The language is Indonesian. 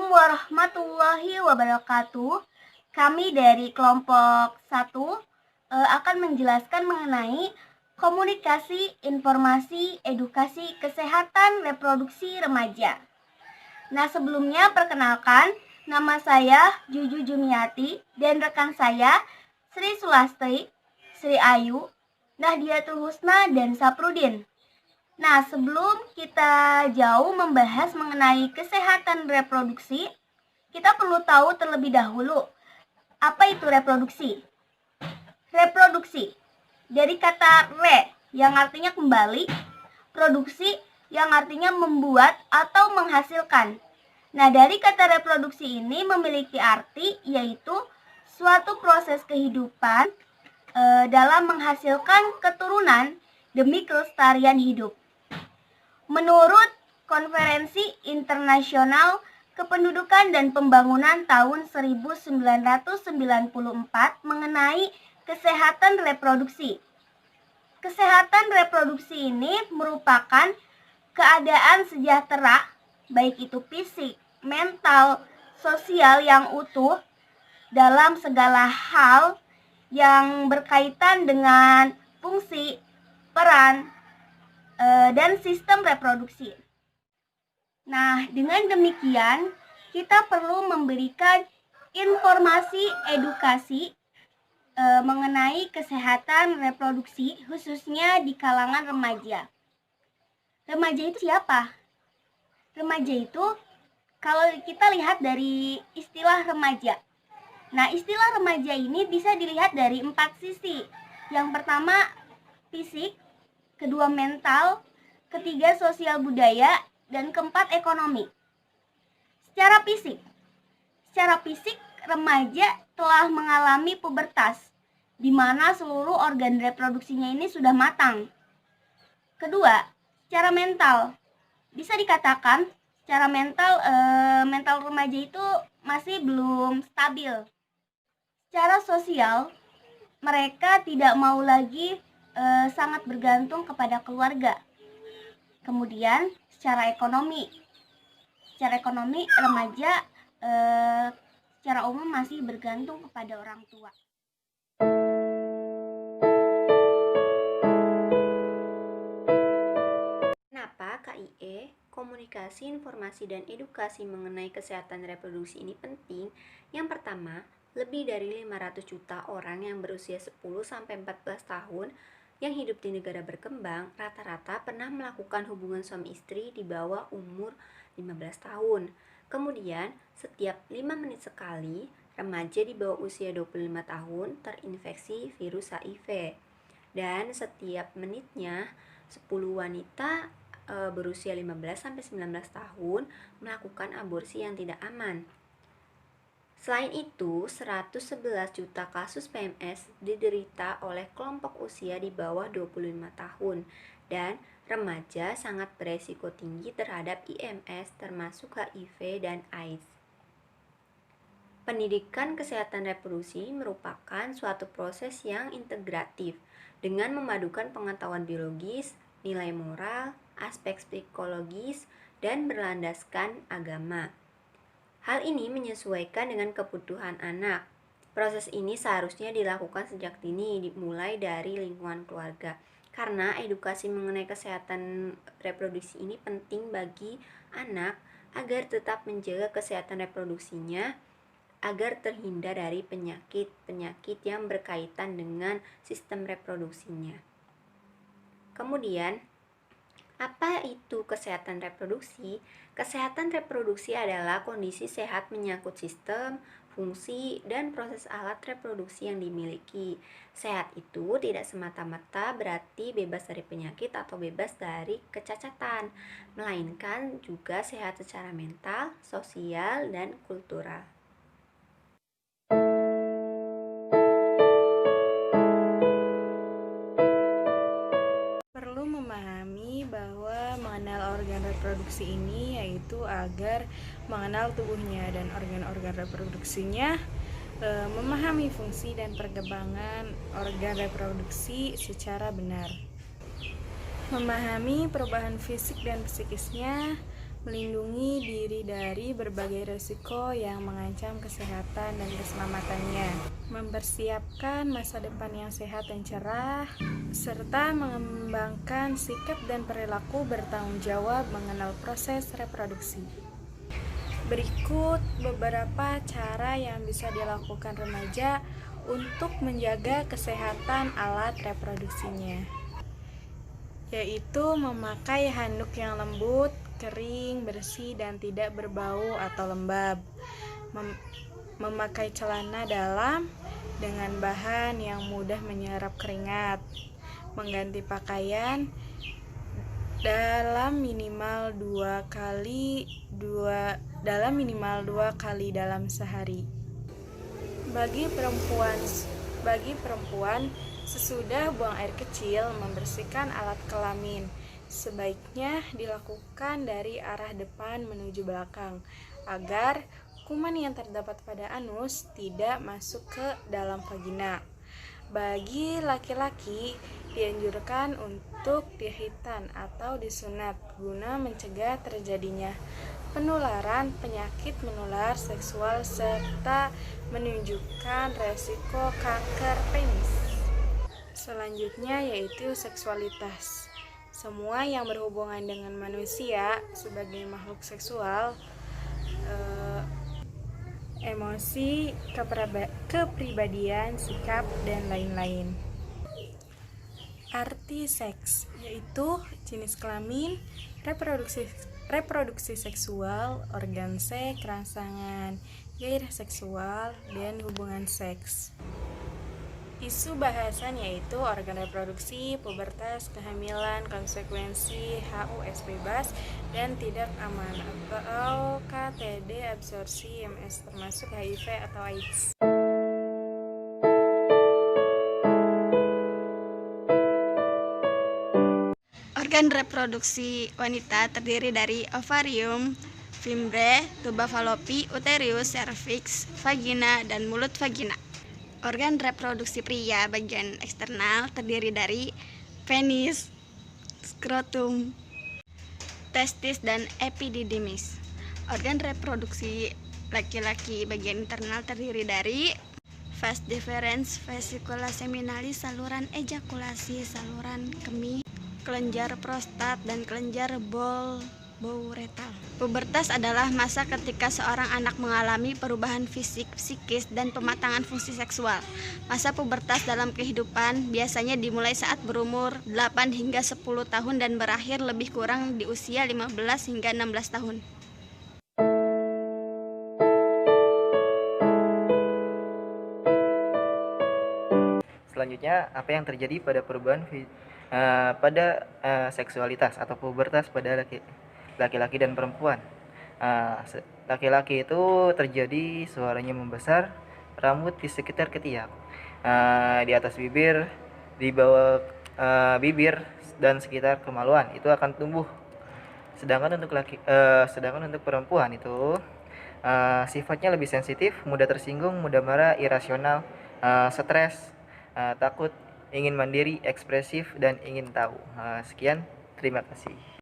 warahmatullahi wabarakatuh. Kami dari kelompok 1 akan menjelaskan mengenai komunikasi, informasi, edukasi, kesehatan, reproduksi remaja. Nah, sebelumnya perkenalkan, nama saya Juju Jumiati dan rekan saya Sri Sulasti, Sri Ayu, Nahdiatul Husna, dan Saprudin. Nah, sebelum kita jauh membahas mengenai kesehatan reproduksi, kita perlu tahu terlebih dahulu apa itu reproduksi. Reproduksi dari kata re yang artinya kembali, produksi yang artinya membuat atau menghasilkan. Nah, dari kata reproduksi ini memiliki arti yaitu suatu proses kehidupan dalam menghasilkan keturunan demi kelestarian hidup. Menurut Konferensi Internasional Kependudukan dan Pembangunan tahun 1994 mengenai kesehatan reproduksi. Kesehatan reproduksi ini merupakan keadaan sejahtera, baik itu fisik, mental, sosial yang utuh dalam segala hal yang berkaitan dengan fungsi, peran, dan sistem reproduksi. Nah, dengan demikian kita perlu memberikan informasi edukasi mengenai kesehatan reproduksi khususnya di kalangan remaja. Remaja itu siapa? Remaja itu kalau kita lihat dari istilah remaja. Nah, istilah remaja ini bisa dilihat dari 4 sisi. Yang pertama fisik, kedua mental, ketiga sosial budaya, dan keempat ekonomi. Secara fisik remaja telah mengalami pubertas, di mana seluruh organ reproduksinya ini sudah matang. Kedua, secara mental, bisa dikatakan secara mental remaja itu masih belum stabil. Secara sosial, mereka tidak mau lagi sangat bergantung kepada keluarga. Kemudian secara ekonomi remaja secara umum masih bergantung kepada orang tua. Kenapa KIE, komunikasi, informasi, dan edukasi mengenai kesehatan reproduksi ini penting? Yang pertama, lebih dari 500 juta orang yang berusia 10-14 tahun yang hidup di negara berkembang rata-rata pernah melakukan hubungan suami istri di bawah umur 15 tahun. Kemudian, setiap 5 menit sekali, remaja di bawah usia 25 tahun terinfeksi virus HIV. Dan setiap menitnya, 10 wanita berusia 15-19 tahun melakukan aborsi yang tidak aman. Selain itu, 111 juta kasus PMS diderita oleh kelompok usia di bawah 25 tahun dan remaja sangat beresiko tinggi terhadap IMS termasuk HIV dan AIDS. Pendidikan kesehatan reproduksi merupakan suatu proses yang integratif dengan memadukan pengetahuan biologis, nilai moral, aspek psikologis, dan berlandaskan agama. Hal ini menyesuaikan dengan kebutuhan anak. Proses ini seharusnya dilakukan sejak dini, dimulai dari lingkungan keluarga. Karena edukasi mengenai kesehatan reproduksi ini penting bagi anak agar tetap menjaga kesehatan reproduksinya, agar terhindar dari penyakit-penyakit yang berkaitan dengan sistem reproduksinya. Kemudian, apa itu kesehatan reproduksi? Kesehatan reproduksi adalah kondisi sehat menyangkut sistem, fungsi, dan proses alat reproduksi yang dimiliki. Sehat itu tidak semata-mata berarti bebas dari penyakit atau bebas dari kecacatan, melainkan juga sehat secara mental, sosial, dan kultural. Mengenal organ reproduksi ini yaitu agar mengenal tubuhnya dan organ-organ reproduksinya, memahami fungsi dan perkembangan organ reproduksi secara benar, memahami perubahan fisik dan psikisnya, melindungi diri dari berbagai risiko yang mengancam kesehatan dan keselamatannya, mempersiapkan masa depan yang sehat dan cerah, serta mengembangkan sikap dan perilaku bertanggung jawab mengenal proses reproduksi. Berikut beberapa cara yang bisa dilakukan remaja untuk menjaga kesehatan alat reproduksinya, yaitu memakai handuk yang lembut, kering, bersih, dan tidak berbau atau lembab, memakai celana dalam dengan bahan yang mudah menyerap keringat, mengganti pakaian dalam minimal dua kali dalam sehari. Bagi perempuan, sesudah buang air kecil, membersihkan alat kelamin sebaiknya dilakukan dari arah depan menuju belakang agar kuman yang terdapat pada anus tidak masuk ke dalam vagina. Bagi laki-laki, dianjurkan untuk dihitan atau disunat guna mencegah terjadinya penularan penyakit menular seksual serta menunjukkan resiko kanker penis. Selanjutnya yaitu seksualitas. Semua yang berhubungan dengan manusia sebagai makhluk seksual, emosi, kepribadian, sikap, dan lain-lain. Arti seks yaitu jenis kelamin, reproduksi seksual, organ seks, rangsangan, gairah seksual, dan hubungan seks. Isu bahasan yaitu organ reproduksi, pubertas, kehamilan, konsekuensi, HUS bebas, dan tidak aman atau KTD, absorpsi, MS termasuk HIV atau AIDS. Organ reproduksi wanita terdiri dari ovarium, fimbre, tuba fallopi, uterus, serviks, vagina, dan mulut vagina. Organ reproduksi pria bagian eksternal terdiri dari penis, skrotum, testis, dan epididymis. Organ reproduksi laki-laki bagian internal terdiri dari vas deferens, vesicula seminalis, saluran ejakulasi, saluran kemih, kelenjar prostat, dan kelenjar bau retal. Pubertas adalah masa ketika seorang anak mengalami perubahan fisik, psikis, dan pematangan fungsi seksual. Masa pubertas dalam kehidupan biasanya dimulai saat berumur 8 hingga 10 tahun dan berakhir lebih kurang di usia 15 hingga 16 tahun. Selanjutnya, apa yang terjadi pada perubahan seksualitas atau pubertas pada laki-laki dan perempuan? Laki-laki itu terjadi suaranya membesar, rambut di sekitar ketiak, di atas bibir, di bawah bibir, dan sekitar kemaluan itu akan tumbuh. Sedangkan untuk perempuan itu sifatnya lebih sensitif, mudah tersinggung, mudah marah, irasional, stres, takut, ingin mandiri, ekspresif, dan ingin tahu. Sekian, terima kasih.